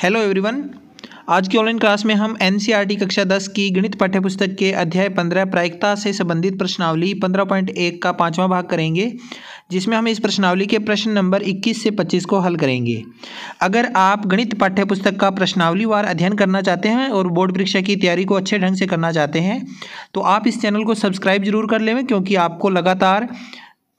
Hello everyone. आज की online class में हम एनसीईआरटी कक्षा 10 की गणित पाठ्यपुस्तक के अध्याय 15 प्रायिकता से संबंधित प्रश्नावली 15.1 का 5वां भाग करेंगे, जिसमें हम इस प्रश्नावली के प्रश्न नंबर 21 से 25 को हल करेंगे। अगर आप गणित पाठ्यपुस्तक का प्रश्नावलीवार अध्ययन करना चाहते हैं और बोर्ड परीक्षा की तैयारी को अच्छे ढंग से करना चाहते हैं तो आप इस चैनल को सब्सक्राइब जरूर कर लें, क्योंकि आपको लगातार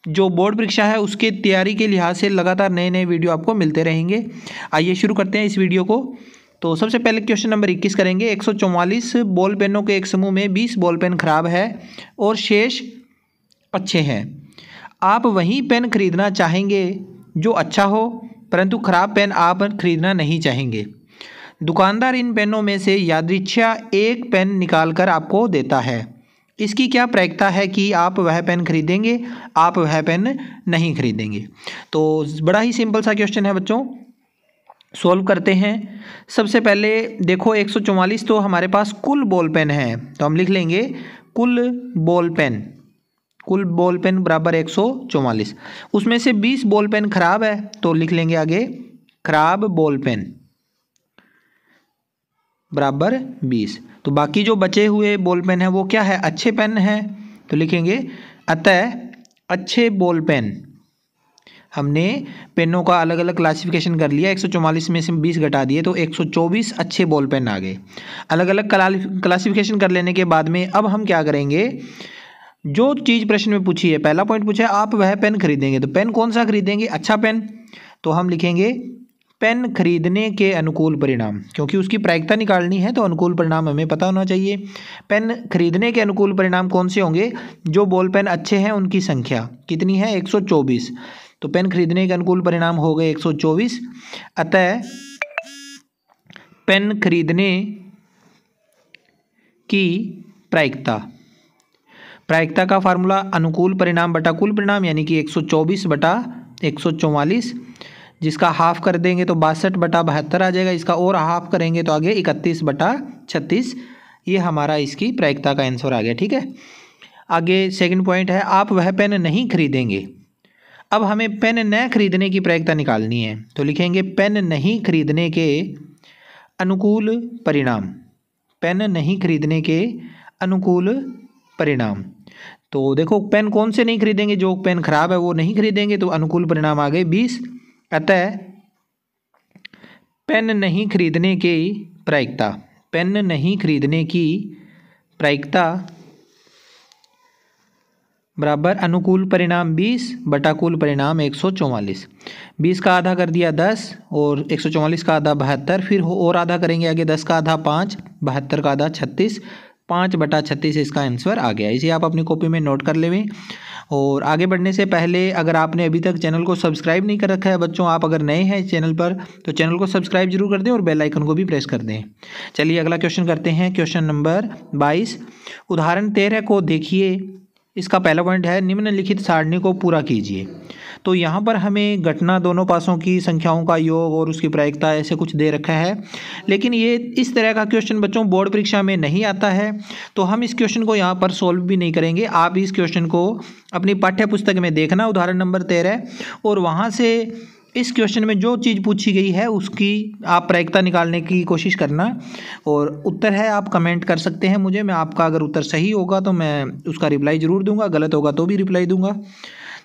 जो बोर्ड परीक्षा है उसके तैयारी के लिहाज से लगातार नए नए वीडियो आपको मिलते रहेंगे। आइए शुरू करते हैं इस वीडियो को। तो सबसे पहले क्वेश्चन नंबर 21 करेंगे। 144 बॉल पेनों के एक समूह में 20 बॉल पेन खराब है और शेष अच्छे हैं। आप वही पेन खरीदना चाहेंगे जो अच्छा हो, परंतु खराब पेन आप खरीदना नहीं चाहेंगे। दुकानदार इन पेनों में से यादृच्छा एक पेन निकाल कर आपको देता है। इसकी क्या प्रायिकता है कि आप वह पेन खरीदेंगे, आप वह पेन नहीं खरीदेंगे। तो बड़ा ही सिंपल सा क्वेश्चन है बच्चों, सॉल्व करते हैं। सबसे पहले देखो 144 तो हमारे पास कुल बॉल पेन है, तो हम लिख लेंगे कुल बॉल पेन बराबर 144। उसमें से 20 बॉल पेन खराब है, तो लिख लेंगे आगे खराब बॉल पेन बराबर 20। तो बाकी जो बचे हुए बॉल पेन है वो क्या है, अच्छे पेन है, तो लिखेंगे अतः अच्छे बॉल पेन। हमने पेनों का अलग अलग क्लासिफिकेशन कर लिया, 144 में से 20 घटा दिए तो 124 अच्छे बॉल पेन आ गए। अलग अलग क्लासिफिकेशन कर लेने के बाद में अब हम क्या करेंगे, जो चीज़ प्रश्न में पूछी है, पहला पॉइंट पूछा है आप वह पेन खरीदेंगे, तो पेन कौन सा खरीदेंगे, अच्छा पेन। तो हम लिखेंगे पेन खरीदने के अनुकूल परिणाम, क्योंकि उसकी प्रायिकता निकालनी है तो अनुकूल परिणाम हमें पता होना चाहिए। पेन खरीदने के अनुकूल परिणाम कौन से होंगे, जो बॉल पेन अच्छे हैं उनकी संख्या कितनी है, 124। तो पेन खरीदने के अनुकूल परिणाम हो गए 124। अतः पेन खरीदने की प्रायिकता का फार्मूला अनुकूल परिणाम बटा कुल परिणाम, यानी कि 124 बटा 144, जिसका हाफ कर देंगे तो 62 बटा 72 आ जाएगा। इसका और हाफ करेंगे तो आगे 31 बटा 36। ये हमारा इसकी प्रायिकता का आंसर आ गया। ठीक है, आगे सेकंड पॉइंट है आप वह पेन नहीं खरीदेंगे। अब हमें पेन न खरीदने की प्रायिकता निकालनी है, तो लिखेंगे पेन नहीं खरीदने के अनुकूल परिणाम, पेन नहीं खरीदने के अनुकूल परिणाम। तो देखो पेन कौन से नहीं खरीदेंगे, जो पेन खराब है वो नहीं खरीदेंगे, तो अनुकूल परिणाम आ गए 20। अतः पेन नहीं खरीदने की प्रायिकता, पेन नहीं खरीदने की प्रायिकता बराबर अनुकूल परिणाम 20 बटा कुल परिणाम 144। 20 का आधा कर दिया 10 और 144 का आधा 72, फिर और आधा करेंगे आगे, 10 का आधा 5, 72 का आधा 36, 5 बटा 36 इसका आंसर आ गया। इसे आप अपनी कॉपी में नोट कर लें। और आगे बढ़ने से पहले अगर आपने अभी तक चैनल को सब्सक्राइब नहीं कर रखा है बच्चों, आप अगर नए हैं चैनल पर तो चैनल को सब्सक्राइब जरूर कर दें और बेल आइकन को भी प्रेस कर दें। चलिए अगला क्वेश्चन करते हैं। क्वेश्चन नंबर 22, उदाहरण 13 को देखिए। इसका पहला पॉइंट है निम्नलिखित सारणी को पूरा कीजिए। तो यहाँ पर हमें घटना दोनों पासों की संख्याओं का योग और उसकी प्रायिकता ऐसे कुछ दे रखा है, लेकिन ये इस तरह का क्वेश्चन बच्चों बोर्ड परीक्षा में नहीं आता है, तो हम इस क्वेश्चन को यहाँ पर सॉल्व भी नहीं करेंगे। आप इस क्वेश्चन को अपनी पाठ्य पुस्तक में देखना, उदाहरण नंबर 13, और वहाँ से इस क्वेश्चन में जो चीज़ पूछी गई है उसकी आप प्रायिकता निकालने की कोशिश करना। और उत्तर है आप कमेंट कर सकते हैं मुझे, मैं आपका अगर उत्तर सही होगा तो मैं उसका रिप्लाई ज़रूर दूंगा, गलत होगा तो भी रिप्लाई दूंगा।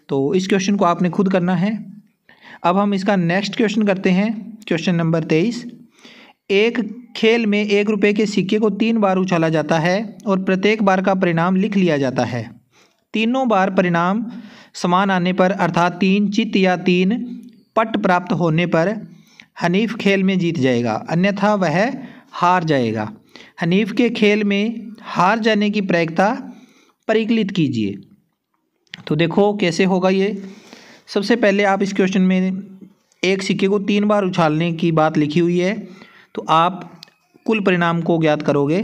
तो इस क्वेश्चन को आपने खुद करना है। अब हम इसका नेक्स्ट क्वेश्चन करते हैं। क्वेश्चन नंबर 23, एक खेल में 1 रुपये के सिक्के को 3 बार उछाला जाता है और प्रत्येक बार का परिणाम लिख लिया जाता है। तीनों बार परिणाम समान आने पर, अर्थात 3 चित या 3 पट प्राप्त होने पर हनीफ खेल में जीत जाएगा, अन्यथा वह हार जाएगा। हनीफ के खेल में हार जाने की प्रायिकता परिकलित कीजिए। तो देखो कैसे होगा ये। सबसे पहले आप इस क्वेश्चन में एक सिक्के को 3 बार उछालने की बात लिखी हुई है, तो आप कुल परिणाम को ज्ञात करोगे।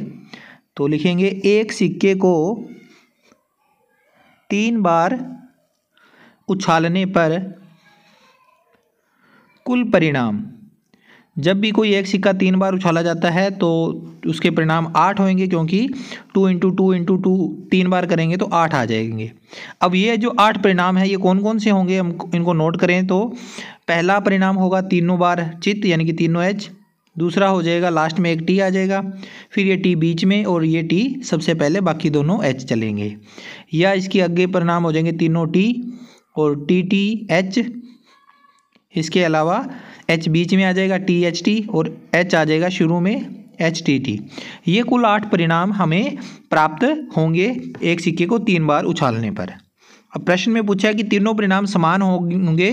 तो लिखेंगे एक सिक्के को 3 बार उछालने पर कुल परिणाम, जब भी कोई एक सिक्का 3 बार उछाला जाता है तो उसके परिणाम 8 होंगे, क्योंकि 2 × 2 × 2 3 बार करेंगे तो 8 आ जाएंगे। अब ये जो 8 परिणाम है ये कौन कौन से होंगे, हम इनको नोट करें। तो पहला परिणाम होगा तीनों बार चित, यानी कि तीनों एच। दूसरा हो जाएगा लास्ट में एक टी आ जाएगा, फिर ये टी बीच में और ये टी सबसे पहले, बाकी दोनों एच चलेंगे। या इसके आगे परिणाम हो जाएंगे तीनों टी और टी टी एच, इसके अलावा एच बीच में आ जाएगा टी एच टी और एच आ जाएगा शुरू में एच टी टी। ये कुल 8 परिणाम हमें प्राप्त होंगे एक सिक्के को 3 बार उछालने पर। अब प्रश्न में पूछा है कि तीनों परिणाम समान होंगे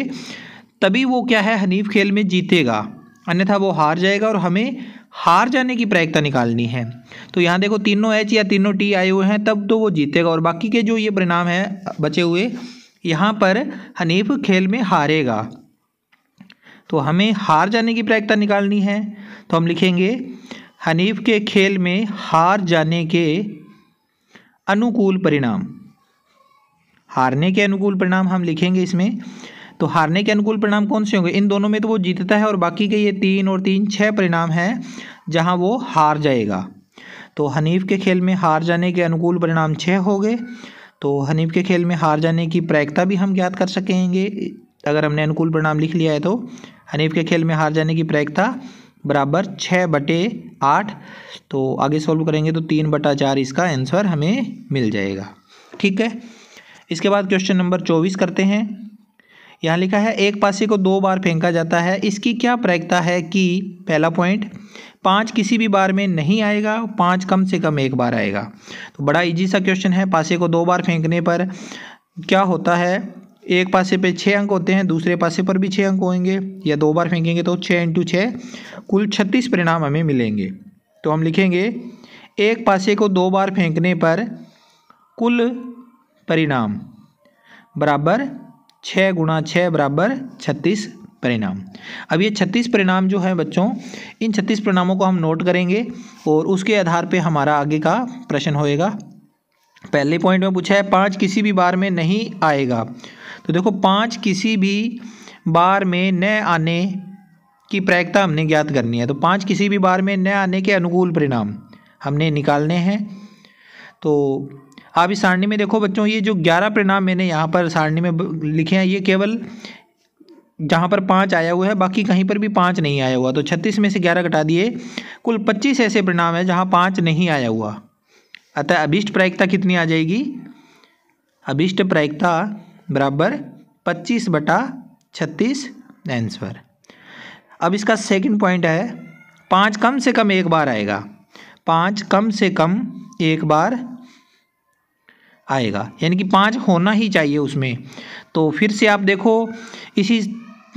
तभी वो क्या है हनीफ खेल में जीतेगा, अन्यथा वो हार जाएगा और हमें हार जाने की प्रायिकता निकालनी है। तो यहाँ देखो तीनों एच या तीनों टी आए हुए हैं तब तो वो जीतेगा, और बाकी के जो ये परिणाम हैं बचे हुए यहाँ पर हनीफ खेल में हारेगा। तो हमें हार जाने की प्रायिकता निकालनी है, तो हम लिखेंगे हनीफ के खेल में हार जाने के अनुकूल परिणाम। हारने के अनुकूल परिणाम हम लिखेंगे इसमें। तो हारने के अनुकूल परिणाम कौन से होंगे? इन दोनों में तो वो जीतता है और बाकी के ये 3 और 3 6 परिणाम हैं जहां वो हार जाएगा। तो हनीफ के खेल में हार जाने के अनुकूल परिणाम 6 हो गए। तो हनीफ के खेल में हार जाने की प्रायिकता भी हम ज्ञात कर सकेंगे अगर हमने अनुकूल परिणाम लिख लिया है। तो हनीफ के खेल में हार जाने की प्रायिकता बराबर 6/8। तो आगे सॉल्व करेंगे तो 3/4 इसका आंसर हमें मिल जाएगा। ठीक है, इसके बाद क्वेश्चन नंबर 24 करते हैं। यहाँ लिखा है एक पासे को 2 बार फेंका जाता है, इसकी क्या प्रायिकता है कि पहला पॉइंट 5 किसी भी बार में नहीं आएगा, 5 कम से कम एक बार आएगा। तो बड़ा इजी सा क्वेश्चन है। पासे को 2 बार फेंकने पर क्या होता है, एक पासे पे 6 अंक होते हैं, दूसरे पासे पर भी 6 अंक होंगे, या 2 बार फेंकेंगे तो 6 × 6 कुल 36 परिणाम हमें मिलेंगे। तो हम लिखेंगे एक पासे को 2 बार फेंकने पर कुल परिणाम बराबर 6 × 6 बराबर 36 परिणाम। अब ये 36 परिणाम जो है बच्चों, इन 36 परिणामों को हम नोट करेंगे और उसके आधार पे हमारा आगे का प्रश्न होएगा। पहले पॉइंट में पूछा है 5 किसी भी बार में नहीं आएगा। तो देखो 5 किसी भी बार में न आने की प्रायिकता हमने ज्ञात करनी है। तो 5 किसी भी बार में न आने के अनुकूल परिणाम हमने निकालने हैं। तो आप इस सारणी में देखो बच्चों, ये जो 11 परिणाम मैंने यहाँ पर सारणी में लिखे हैं, ये केवल जहाँ पर 5 आया हुआ है, बाकी कहीं पर भी 5 नहीं आया हुआ। तो 36 में से 11 घटा दिए, कुल 25 ऐसे परिणाम है जहाँ 5 नहीं आया हुआ। अतः अभिष्ट प्रायिकता कितनी आ जाएगी? अभिष्ट प्रायिकता बराबर 25/36 आंसर। अब इसका सेकंड पॉइंट है 5 कम से कम एक बार आएगा, 5 कम से कम एक बार आएगा, यानी कि 5 होना ही चाहिए उसमें। तो फिर से आप देखो इसी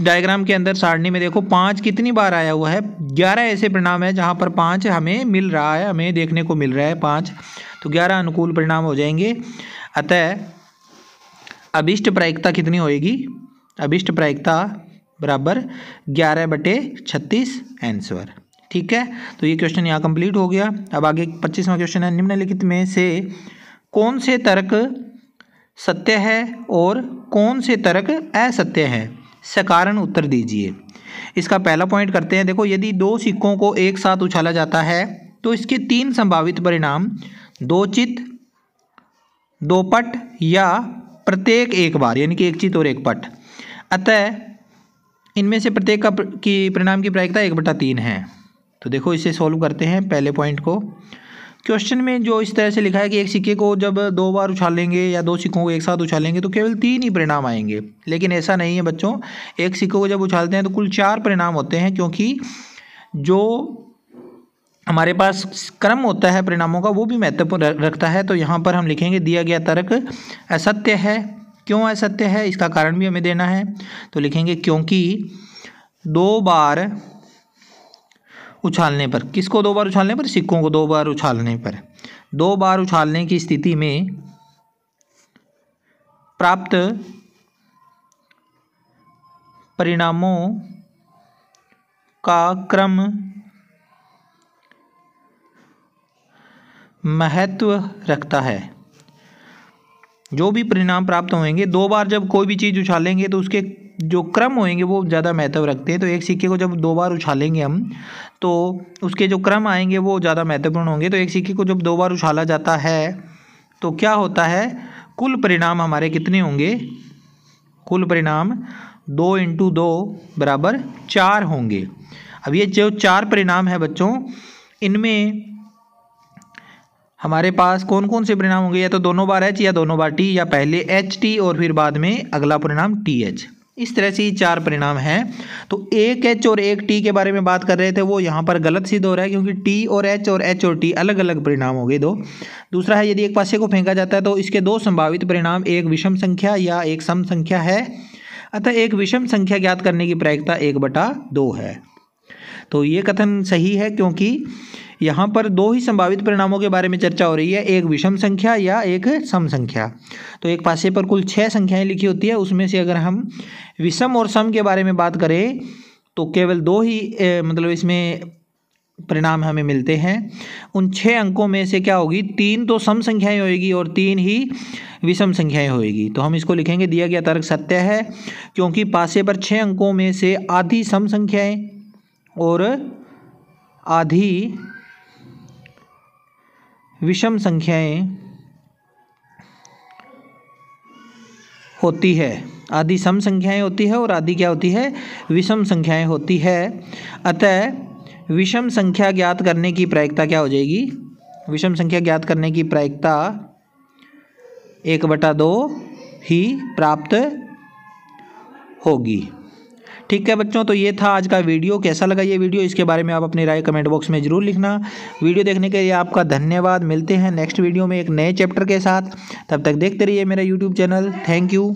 डायग्राम के अंदर सारणी में देखो 5 कितनी बार आया हुआ है, 11 ऐसे परिणाम है जहाँ पर 5 हमें मिल रहा है, हमें देखने को मिल रहा है 5। तो 11 अनुकूल परिणाम हो जाएंगे। अतः अभिष्ट प्रायिकता कितनी होएगी? अभिष्ट प्रायिकता बराबर 11/36 आंसर। ठीक है, तो ये क्वेश्चन यहाँ कंप्लीट हो गया। अब आगे 25वां क्वेश्चन है, निम्नलिखित में से कौन से तर्क सत्य है और कौन से तर्क असत्य है? सकारण उत्तर दीजिए। इसका पहला पॉइंट करते हैं। देखो यदि 2 सिक्कों को एक साथ उछाला जाता है तो इसके 3 संभावित परिणाम 2 चित, 2 पट या प्रत्येक एक बार, यानी कि 1 चित और 1 पट। अतः इनमें से प्रत्येक की परिणाम की प्रायिकता 1/3 है। तो देखो इसे सॉल्व करते हैं पहले पॉइंट को। क्वेश्चन में जो इस तरह से लिखा है कि एक सिक्के को जब 2 बार उछालेंगे या 2 सिक्कों को एक साथ उछालेंगे तो केवल 3 ही परिणाम आएंगे, लेकिन ऐसा नहीं है बच्चों। एक सिक्के को जब उछालते हैं तो कुल 4 परिणाम होते हैं, क्योंकि जो हमारे पास क्रम होता है परिणामों का वो भी महत्वपूर्ण रखता है। तो यहाँ पर हम लिखेंगे दिया गया तर्क असत्य है। क्यों असत्य है, इसका कारण भी हमें देना है। तो लिखेंगे क्योंकि 2 बार उछालने पर, किसको 2 बार उछालने पर? सिक्कों को 2 बार उछालने पर, 2 बार उछालने की स्थिति में प्राप्त परिणामों का क्रम महत्व रखता है। जो भी परिणाम प्राप्त होंगे 2 बार जब कोई भी चीज़ उछालेंगे तो उसके जो क्रम होंगे वो ज़्यादा महत्व रखते हैं। तो एक सिक्के को जब 2 बार उछालेंगे हम तो उसके जो क्रम आएंगे वो ज़्यादा महत्वपूर्ण होंगे। तो एक सिक्के को जब 2 बार उछाला जाता है तो क्या होता है, कुल परिणाम हमारे कितने होंगे? कुल परिणाम 2 × 2 बराबर 4 होंगे। अब ये जो 4 परिणाम है बच्चों, इनमें हमारे पास कौन कौन से परिणाम होंगे, या तो दोनों बार एच या दोनों बार टी, या पहले एच टी और फिर बाद में अगला परिणाम टी एच। इस तरह से ये 4 परिणाम हैं। तो एक एच और एक टी के बारे में बात कर रहे थे, वो यहाँ पर गलत सिद्ध हो रहा है, क्योंकि टी और एच और टी अलग अलग परिणाम हो गए दो। दूसरा है, यदि एक पासे को फेंका जाता है तो इसके 2 संभावित परिणाम एक विषम संख्या या एक सम संख्या है, अतः एक विषम संख्या ज्ञात करने की प्रायिकता 1/2 है। तो ये कथन सही है, क्योंकि यहाँ पर 2 ही संभावित परिणामों के बारे में चर्चा हो रही है, एक विषम संख्या या एक सम संख्या। तो एक पासे पर कुल 6 संख्याएं लिखी होती है, उसमें से अगर हम विषम और सम के बारे में बात करें तो केवल 2 ही मतलब इसमें परिणाम हमें मिलते हैं। उन 6 अंकों में से क्या होगी, 3 तो सम संख्याएं होएगी और 3 ही विषम संख्याएं होएगी। तो हम इसको लिखेंगे दिया गया तर्क सत्य है, क्योंकि पासे पर 6 अंकों में से आधी सम संख्याएं और आधी विषम संख्याएं होती है। आधी सम संख्याएं होती है और आधी क्या होती है, विषम संख्याएं होती है। अतः विषम संख्या ज्ञात करने की प्रायिकता क्या हो जाएगी, विषम संख्या ज्ञात करने की प्रायिकता 1/2 ही प्राप्त होगी। ठीक है बच्चों, तो ये था आज का वीडियो। कैसा लगा ये वीडियो, इसके बारे में आप अपनी राय कमेंट बॉक्स में ज़रूर लिखना। वीडियो देखने के लिए आपका धन्यवाद। मिलते हैं नेक्स्ट वीडियो में एक नए चैप्टर के साथ। तब तक देखते रहिए मेरा यूट्यूब चैनल। Thank you.